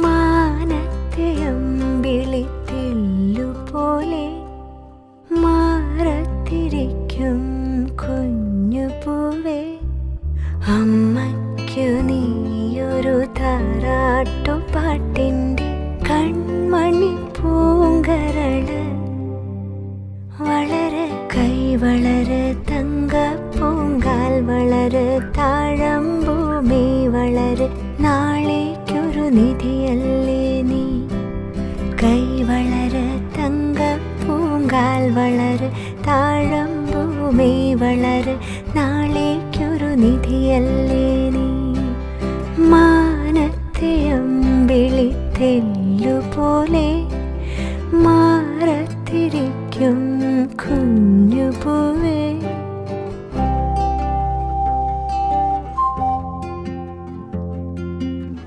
മാനത്തെ അമ്പിളിത്തെല്ലുപോലെ മാറത്തിരിക്കും കുഞ്ഞുപൂവേ, അമ്മയ്ക്കു നീയൊരു താരാട്ടുപാട്ടിൻ്റെ കൺമണി പൂങ്കരള്. വളര് കൈ വളര് തങ്കപ്പൂങ്കാൽ വളര് താഴമ്പൂമി വളര്, നാളേക്കൊരു നിധിയല്ലേ നീ. കൈ വളര് തങ്കപ്പൂങ്കാൽ വളര് താഴമ്പൂമി വളര്, നാളേക്കൊരു നിധിയല്ലേ